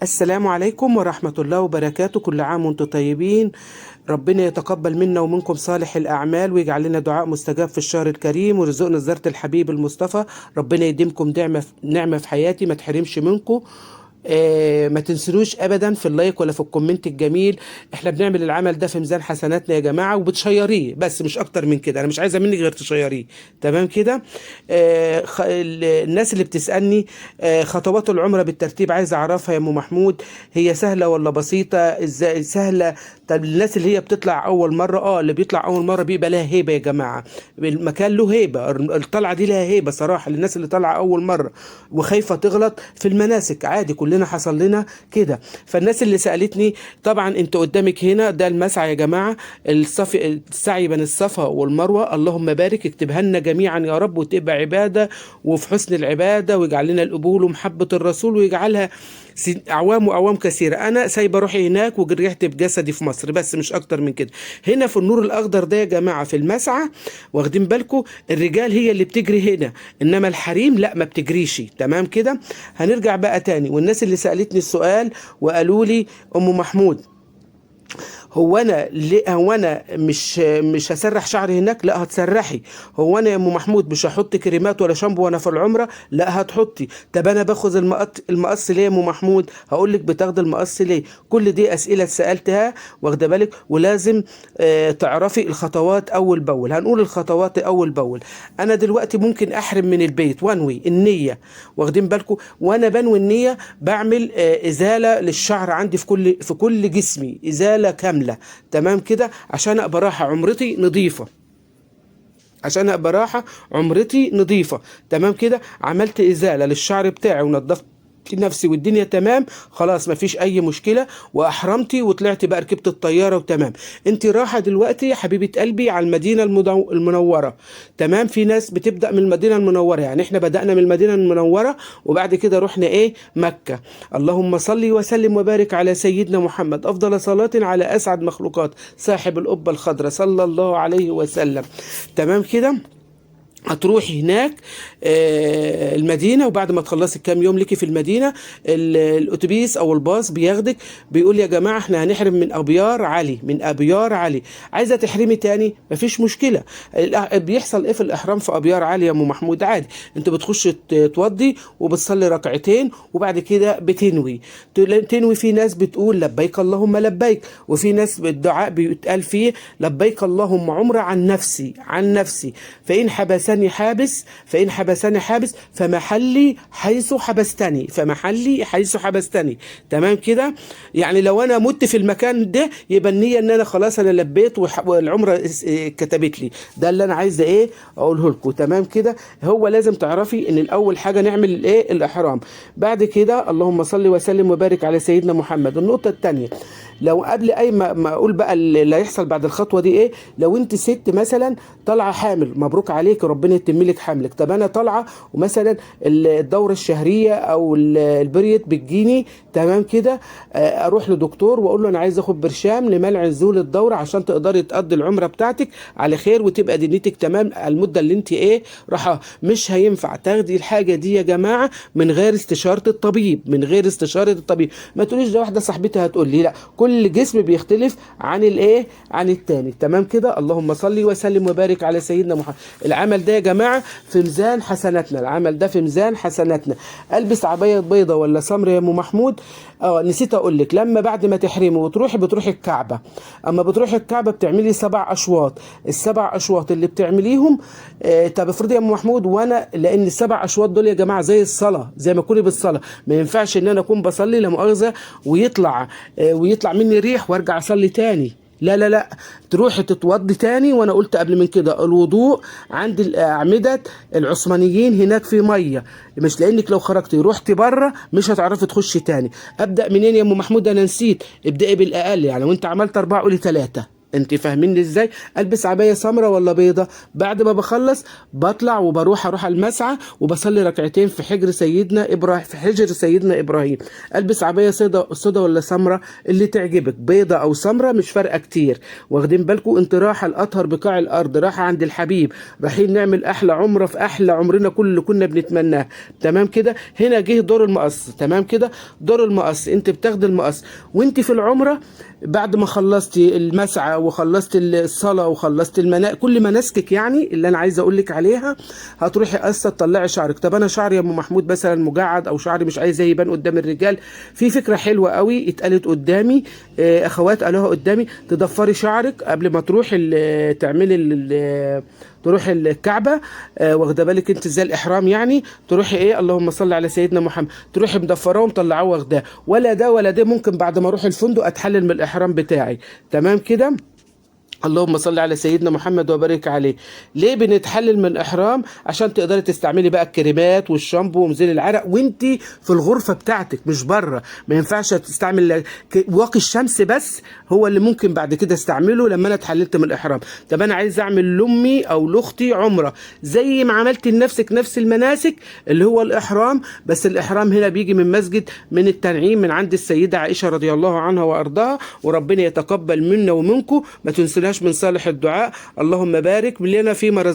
السلام عليكم ورحمة الله وبركاته. كل عام وانتم طيبين. ربنا يتقبل منا ومنكم صالح الأعمال ويجعل لنا دعاء مستجاب في الشهر الكريم ويرزقنا زيارة الحبيب المصطفى. ربنا يديمكم نعمة في حياتي، ما تحرمش منكم. ما تنسلوش ابدا في اللايك ولا في الكومنت الجميل. احنا بنعمل العمل ده في ميزان حسناتنا يا جماعه، وبتشيريه بس مش اكتر من كده. انا مش عايزه منك غير تشيريه، تمام كده. الناس اللي بتسالني خطوات العمره بالترتيب عايزه اعرفها يا ام محمود، هي سهله ولا بسيطه؟ ازاي سهله؟ طب الناس اللي هي بتطلع اول مره، اللي بيطلع اول مره بيبقى لها هيبه يا جماعه. المكان له هيبه، الطلعه دي لها هيبه صراحه للناس اللي طالعه اول مره وخايفه تغلط في المناسك. عادي، كلنا حصل لنا كده. فالناس اللي سالتني، طبعا انت قدامك هنا ده المسعى يا جماعه، السعي بين الصفا والمروه. اللهم بارك، اكتبها لنا جميعا يا رب وتبقى عباده وفي حسن العباده، ويجعل لنا القبول ومحبه الرسول ويجعلها اعوام واعوام كثيره. انا سايبه روحي هناك ورجعت بجسدي في مصر، بس مش اكتر من كده. هنا في النور الاخضر ده يا جماعه في المسعى، واخدين بالكم؟ الرجال هي اللي بتجري هنا، انما الحريم لا، ما بتجريش، تمام كده. هنرجع بقى تاني. والناس اللي سالتني السؤال وقالوا لي ام محمود، هو انا مش هسرح شعري هناك؟ لا هتسرحي. هو انا يا ام محمود مش هحط كريمات ولا شامبو وانا في العمره؟ لا هتحطي. طب انا باخد المقص ليه يا ام محمود؟ هقول لك بتاخد المقص ليه. كل دي اسئله سالتها، واخده بالك؟ ولازم تعرفي الخطوات اول باول. هنقول الخطوات اول باول. انا دلوقتي ممكن احرم من البيت وانوي النيه، واخدين بالكم؟ وانا بنوي النيه بعمل ازاله للشعر عندي في كل جسمي، ازاله كامله، تمام كده، عشان ابقى رايحه عمرتي نظيفه، تمام كده. عملت ازاله للشعر بتاعي ونظفت نفسي والدنيا تمام، خلاص مفيش اي مشكله، واحرمتي وطلعت بقى ركبت الطياره وتمام. انت رايحه دلوقتي يا حبيبه قلبي على المدينه المنوره، تمام. في ناس بتبدا من المدينه المنوره، يعني احنا بدانا من المدينه المنوره وبعد كده رحنا مكه. اللهم صل وسلم وبارك على سيدنا محمد، افضل صلاه على اسعد مخلوقات صاحب القبه الخضراء صلى الله عليه وسلم، تمام كده. هتروحي هناك المدينة، وبعد ما تخلصي كام يوم ليكي في المدينة، الأتوبيس أو الباص بياخدك، بيقول يا جماعة احنا هنحرم من أبيار علي. عايزة تحرمي تاني مفيش مشكلة. بيحصل ايه في الإحرام في أبيار علي يا أم محمود؟ عادي، انت بتخش توضي وبتصلي ركعتين وبعد كده بتنوي. في ناس بتقول لبيك اللهم لبيك، وفي ناس بالدعاء بيتقال فيه لبيك اللهم عمرة عن نفسي فإن حبسني حابس فمحلي حيث حبستني، تمام كده. يعني لو انا مت في المكان ده يبقى النية ان انا خلاص انا لبيت والعمرة كتبت لي. ده اللي انا عايزه اقوله لكم، تمام كده. هو لازم تعرفي ان الاول حاجة نعمل الاحرام، بعد كده اللهم صل وسلم وبارك على سيدنا محمد. النقطة الثانية، لو قبل ما اقول بقى اللي هيحصل بعد الخطوة دي لو انت ست مثلا طالعة حامل، مبروك عليك، ربنا يتم لك حملك. طب انا طالعه ومثلا الدوره الشهريه او البريد بتجيني، تمام كده، اروح لدكتور واقول له انا عايز اخد برشام لمنع نزول الدوره عشان تقدري تقضي العمره بتاعتك على خير وتبقى دنيتك تمام المده اللي انت راحه. مش هينفع تاخدي الحاجه دي يا جماعه من غير استشاره الطبيب، ما تقوليش ده واحده صاحبتي هتقول لي، لا، كل جسم بيختلف عن التاني، تمام كده. اللهم صل وسلم وبارك على سيدنا محمد. العمل ده يا جماعه في ميزان حسناتنا. البس عبايه بيضه ولا سمر يا ام محمود؟ نسيت اقول لك، لما بعد ما تحرمي بتروحي الكعبه. اما بتروحي الكعبه بتعملي 7 اشواط. السبع اشواط اللي بتعمليهم، طب افرضي يا ام محمود وانا، لان ال7 اشواط دول يا جماعه زي الصلاه، زي ما اكوني بالصلاه، ما ينفعش ان انا اكون بصلي لا مؤاخذه ويطلع مني ريح وارجع اصلي تاني. لا، تروحي تتوضي تاني. وانا قلت قبل من كده الوضوء عند الاعمده العثمانيين هناك في ميه، مش لانك لو خرجتي رحتي بره مش هتعرفي تخشي تاني. ابدا منين يا ام محمود؟ انا نسيت. ابدأي بالاقل، يعني وانت عملت 4 قولي 3، انت فاهميني ازاي؟ البس عبايه سمراء ولا بيضه؟ بعد ما بخلص بطلع اروح على المسعى وبصلي ركعتين في حجر سيدنا ابراهيم، في حجر سيدنا ابراهيم. البس عبايه سودا ولا سمراء؟ اللي تعجبك، بيضه او سمراء مش فارقه كتير. واخدين بالكم؟ انت رايحه الاطهر بقاع الارض، رايحه عند الحبيب، رايحين نعمل احلى عمره في احلى عمرنا كل اللي كنا بنتمناه. تمام كده؟ هنا جه دور المقص. تمام كده؟ دور المقص، انت بتاخد المقص وانت في العمره بعد ما خلصتي المسعى وخلصت الصلاه وخلصت كل مناسكك يعني اللي انا عايز اقول لك عليها، هتروحي قصه تطلعي شعرك. طب انا شعري يا ام محمود مثلا مجعد او شعري مش عايز يبان قدام الرجال، في فكره حلوه قوي اتقالت قدامي، اخوات قالوها قدامي، تضفري شعرك قبل ما تروحي تعملي تروح الكعبه، واخده بالك انت زي الاحرام يعني، تروحي ايه، اللهم صل على سيدنا محمد، تروحي مضفراه ومطلعاه واخداه، ولا ده ولا ده، ممكن بعد ما اروح الفندق اتحلل من الاحرام بتاعي. تمام كده؟ اللهم صل على سيدنا محمد وبارك عليه. ليه بنتحلل من الاحرام؟ عشان تقدري تستعملي بقى الكريمات والشامبو ومزيل العرق وانت في الغرفه بتاعتك مش بره. ما ينفعش تستعمل واقي الشمس بس هو اللي ممكن بعد كده استعمله لما انا اتحللت من الاحرام. طب انا عايز اعمل لامي او لاختي عمره زي ما عملت لنفسك نفس المناسك اللي هو الاحرام، بس الاحرام هنا بيجي من مسجد من التنعيم من عند السيده عائشه رضي الله عنها وارضاها، وربنا يتقبل منا ومنكم. ما تنسوناش من صالح الدعاء، اللهم بارك لنا فيما رزقنا.